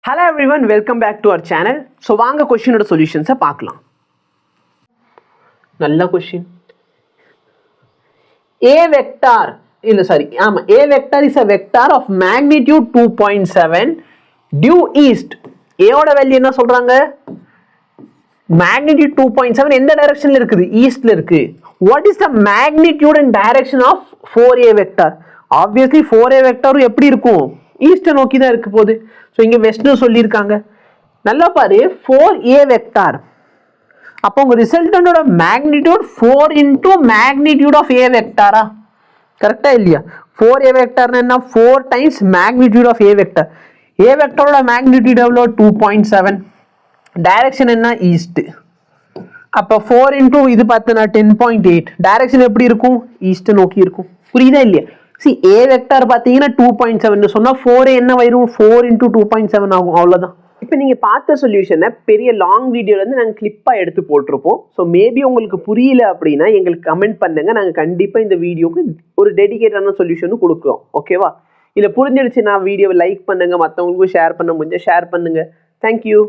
Hello everyone, welcome back to our channel. So வாங்க கொஸ்டினோட சொல்யூஷன்ஸை பார்க்கலாம். நல்ல question. A vector A vector is a vector of magnitude 2.7 due east. A ஓட value என்ன சொல்றாங்க? magnitude 2.7 எந்த டைரக்ஷன்ல இருக்குது? ஈஸ்ட்ல இருக்கு. What is the magnitude and direction of 4A vector? Obviously 4A vector எப்படி இருக்கும்? ஈஸ்ட் நோக்கி தான் இருக்க போகுது. ஸோ இங்கே வெஸ்ட்னு சொல்லியிருக்காங்க. நல்லா பாரு, 4A வெக்டார். அப்போ உங்க ரிசல்டன்டோட magnitude 4 into magnitude of A வெக்டாரா? கரெக்டா இல்லையா? 4A வெக்டார்னா என்ன? 4 times magnitude of A vector. A வெக்டாரோட மேக்னிடியூட் எவ்வளோ? 2.7. டைரக்ஷன் என்ன? ஈஸ்ட். அப்போ 4 இன்டூ இது பார்த்தனா 10.8. டைரக்ஷன் எப்படி இருக்கும்? ஈஸ்ட் நோக்கி இருக்கும். புரியுதா இல்லையா? See, A வெக்டார் பார்த்தீங்கன்னா 2.7 சொன்னா 4 என்ன வரும்? 4 இன்டூ 2.7 ஆகும். அவ்வளோதான். இப்போ நீங்கள் பார்த்த சொல்யூஷனை பெரிய லாங் வீடியோலேருந்து நாங்கள் கிளிப்பாக எடுத்து போட்டிருப்போம். ஸோ மேபி உங்களுக்கு புரியல அப்படின்னா எங்களுக்கு கமெண்ட் பண்ணுங்க. நாங்கள் கண்டிப்பாக இந்த வீடியோக்கு ஒரு டெடிகேட்டான சொல்யூஷனும் கொடுக்குறோம். ஓகேவா? இல்லை புரிஞ்சிடுச்சுன்னா வீடியோவை லைக் பண்ணுங்க, மற்றவங்களுக்கும் ஷேர் பண்ண முடிஞ்சால் ஷேர் பண்ணுங்க. தேங்க்யூ.